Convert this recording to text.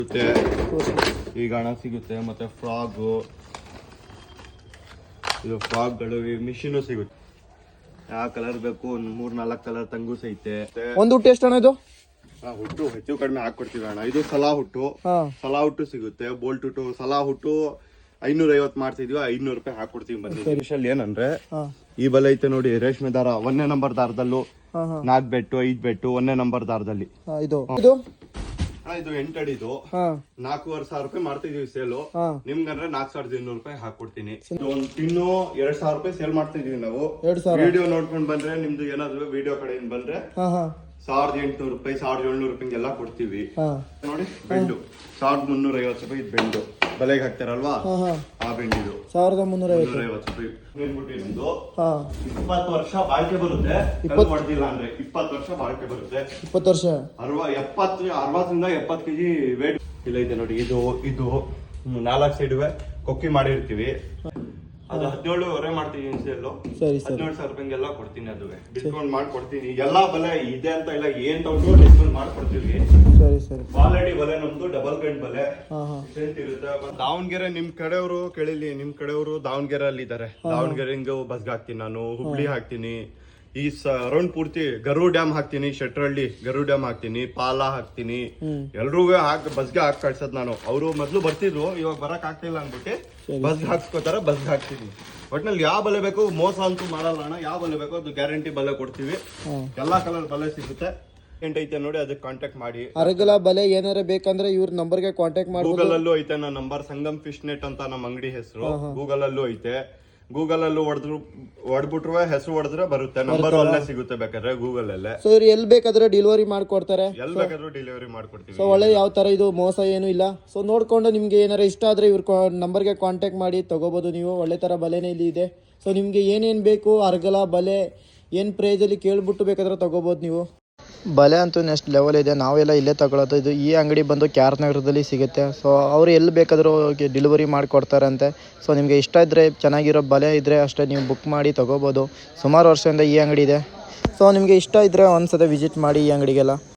ಸಿಗುತ್ತೆ, ಈ ಗಾಣ ಸಿಗುತ್ತೆ. ಮತ್ತೆ ಫ್ರಾಗು, ಇದು ಫ್ರಾಕ್ಗಳು, ಮಿಷಿನು ಸಿಗುತ್ತೆ. ಯಾವ ಕಲರ್ ಬೇಕು ಒಂದು 3-4 ಕಲರ್ ತಂಗು ಸೈತೆ. ಒಂದು ಹುಟ್ಟು ಎಷ್ಟು ಅಣ್ಣ ಇದು? ಹುಟ್ಟು ಹೆಚ್ಚು ಕಡಿಮೆ ಹಾಕೊಡ್ತೀವಿ ಅಣ್ಣ. ಇದು ಸಲಾ ಹುಟ್ಟು, ಸಿಗುತ್ತೆ. ಬೋಲ್ಟ್ ಹುಟ್ಟು, ಸಲಾ ಹುಟ್ಟು 550 ಮಾಡ್ತಿದ್ವಿ, 500 ರೂಪಾಯಿ ಹಾಕೊಡ್ತೀವಿ. ಬಂದು ಏನಂದ್ರೆ ಈ ಬಲೆ ಐತೆ ನೋಡಿ, ರೇಷ್ಮೆ ದಾರ 1ನೇ ನಂಬರ್ ದಾರದಲ್ಲೂ 4 ಬೆಟ್ಟು 5 ಬೆಟ್ಟು 1ನೇ ನಂಬರ್ ದಾರದಲ್ಲಿ. ಇದು 8 ಅಡಿದು 4,500 ರೂಪಾಯಿ ಮಾಡ್ತಿದೀವಿ ಸೇಲು. ನಿಮ್ಗಂದ್ರೆ 4,200 ರೂಪಾಯಿ ಹಾಕೊಡ್ತೀನಿ. ಒಂದು ಪಿನ್ನು 2,000 ರೂಪಾಯಿ ಸೇಲ್ ಮಾಡ್ತಿದೀವಿ ನಾವು. ವಿಡಿಯೋ ನೋಡ್ಕೊಂಡ್ ಬಂದ್ರೆ, ನಿಮ್ದು ಏನಾದ್ರು ವಿಡಿಯೋ ಕಡೆಯಿಂದ ಬಂದ್ರೆ 1,800 ರೂಪಾಯಿ 1,700 ರೂಪಾಯಿ ಎಲ್ಲ ಕೊಡ್ತೀವಿ. ನೋಡಿ ಬೆಂಡು 1,350 ರೂಪಾಯಿ. ಇದು ಬೆಂಡು ಬಲೆಗೆ ಹಾಕ್ತಾರಲ್ವಾ, ಆ ಬೆಂಡಿದು 1,350 ರೂಪಾಯಿ. 20 ವರ್ಷ ಬಾಳಿಕೆ ಬರುತ್ತೆ. ಹೊಡೆದಿಲ್ಲ ಅಂದ್ರೆ 20 ವರ್ಷ ಬಾಳಿಕೆ ಬರುತ್ತೆ. 20 ವರ್ಷ 60ರಿಂದ 70 ಕೆಜಿ ವೇಟ್ ಇಲ್ಲ ಇದೆ ನೋಡಿ. ಇದು 4 ಸೈಡ್ ಕೊಕ್ಕಿ ಮಾಡಿರ್ತೀವಿ. ಅದು 17,500 ಮಾಡ್ತೀವಿ ಸೇಲು. 17,000 ರೂಪಾಯಿಗೆಲ್ಲ ಕೊಡ್ತೀನಿ. ಅದುವೆ ಡಿಸ್ಕೌಂಟ್ ಮಾಡ್ಕೊಡ್ತೀನಿ. ಎಲ್ಲಾ ಬಲೆ ಇದೆ ಅಂತ ಇಲ್ಲ, ಏನ್ ತಗೊಂಡು ಡಿಸ್ಕೌಂಟ್ ಮಾಡ್ಕೊಡ್ತೀವಿ. ಕ್ವಾಲಿಟಿ ಬಲೆ ನಮ್ದು ಡಬಲ್ ಗಂಡ್ ಬಲೆ ಇರುತ್ತೆ. ದಾವಣಗೆರೆ ನಿಮ್ ಕಡೆಯವರು ಕೇಳಿಲಿ, ನಿಮ್ ಕಡೆಯವರು ದಾವಣಗೆರೆ ಅಲ್ಲಿ ಇದಾರೆ. ದಾವಣಗೆರೆ ಬಸ್ಗೆ ಹಾಕ್ತೀನಿ ನಾನು, ಹುಬ್ಳಿ ಹಾಕ್ತೀನಿ, ಈ ಅರೌಂಡ್ ಪೂರ್ತಿ ಗರು ಡ್ಯಾಮ್ ಹಾಕ್ತೀನಿ, ಶೆಟ್ರಳ್ಳಿ ಗರು ಡ್ಯಾಮ್ ಹಾಕ್ತೀನಿ, ಪಾಲ ಹಾಕ್ತೀನಿ. ಎಲ್ರೂ ಬಸ್ಗೆ ಹಾಕಿ ಕಳ್ಸದ್ ನಾನು. ಅವರು ಮೊದ್ಲು ಬರ್ತಿದ್ರು, ಇವಾಗ ಬರಕ್ ಆಗ್ತಿಲ್ಲ ಅನ್ಬಿಟ್ಟು ಬಸ್ಗೆ ಹಾಕ್ಸ್ಕೋತಾರ, ಬಸ್ಗೆ ಹಾಕ್ತೀನಿ. ಒಟ್ನಲ್ಲಿ ಯಾವ ಬಲೆ ಬೇಕು ಮೋಸ ಅಂತೂ ಮಾಡಲ್ಲ ಅಣ್ಣ. ಯಾವ ಬಲೆ ಬೇಕು ಅದು ಗ್ಯಾರಂಟಿ ಬಲೆ ಕೊಡ್ತೀವಿ. ಎಲ್ಲಾ ಕಲರ್ ಬಲೆ ಸಿಗುತ್ತೆ. ಐತೆ ನೋಡಿ, ಅದಕ್ಕೆ ಕಾಂಟ್ಯಾಕ್ಟ್ ಮಾಡಿ. ಅರಗಲ ಬಲೆ ಏನಾರ ಬೇಕಂದ್ರೆ ಇವ್ರ ನಂಬರ್ಗೆ ಕಾಂಟ್ಯಾಕ್ಟ್ ಮಾಡಿ. ಗೂಗಲ್ ಅಲ್ಲೂ ಐತೆ ನನ್ನ ನಂಬರ್, ಸಂಗಮ್ ಫಿಶ್ ನೆಟ್ ಅಂತ ನಮ್ಮ ಅಂಗಡಿ ಹೆಸರು. ಗೂಗಲ್ ಅಲ್ಲೂ ಐತೆ. ಗೂಗಲ್ ಅಲ್ಲೂ ಹೊಡ್ಬಿಟ್ರು ಹೆಸರು ಹೊಡೆದ್ರೆ ಬರುತ್ತೆ. ನಂಬರ್ ಅಲ್ಲೇ ಸಿಗುತ್ತೆ ಬೇಕಾದ್ರೆ ಗೂಗಲ್ ಅಲ್ಲೇ. ಸೊ ಇವ್ರು ಎಲ್ಲಿ ಬೇಕಾದ್ರೆ ಡೆಲಿವರಿ ಮಾಡ್ಕೊಡ್ತಾರೆ, ಎಲ್ಲಿ ಬೇಕಾದ್ರೂ ಡೆಲಿವರಿ ಮಾಡ್ಕೊಡ್ತೀವಿ. ಸೊ ಒಳ್ಳೆ ಯಾವ ತರ ಇದು ಮೋಸ ಏನು ಇಲ್ಲ. ಸೊ ನೋಡ್ಕೊಂಡು ನಿಮ್ಗೆ ಏನಾರ ಇಷ್ಟ ಆದ್ರೆ ಇವ್ರ ನಂಬರ್ಗೆ ಕಾಂಟ್ಯಾಕ್ಟ್ ಮಾಡಿ ತಗೋಬಹುದು ನೀವು. ಒಳ್ಳೆ ತರ ಬಲೆನೇ ಇಲ್ಲಿ ಇದೆ. ಸೊ ನಿಮ್ಗೆ ಏನೇನ್ ಬೇಕು ಅರಗಲ ಬಲೆ ಏನ್ ಪ್ರೈಸ್ ಅಲ್ಲಿ ಕೇಳ್ಬಿಟ್ಟು ಬೇಕಾದ್ರೆ ತಗೋಬಹುದು ನೀವು. ಬಲೆ ಅಂತೂ ನೆಕ್ಸ್ಟ್ ಲೆವೆಲ್ ಇದೆ. ನಾವೆಲ್ಲ ಇಲ್ಲೇ ತಗೊಳ್ಳೋದು. ಇದು ಈ ಅಂಗಡಿ ಬಂದು KR ನಗರದಲ್ಲಿ ಸಿಗುತ್ತೆ. ಸೊ ಅವರು ಎಲ್ಲಿ ಬೇಕಾದರೂ ಡೆಲಿವರಿ ಮಾಡಿಕೊಡ್ತಾರಂತೆ. ಸೊ ನಿಮಗೆ ಇಷ್ಟ ಇದ್ದರೆ, ಚೆನ್ನಾಗಿರೋ ಬಲೆ ಇದ್ದರೆ ಅಷ್ಟೇ ನೀವು ಬುಕ್ ಮಾಡಿ ತೊಗೋಬೋದು. ಸುಮಾರು ವರ್ಷದಿಂದ ಈ ಅಂಗಡಿ ಇದೆ. ಸೊ ನಿಮಗೆ ಇಷ್ಟ ಇದ್ದರೆ ಒಂದ್ಸಲ ವಿಸಿಟ್ ಮಾಡಿ ಈ ಅಂಗಡಿಗೆಲ್ಲ.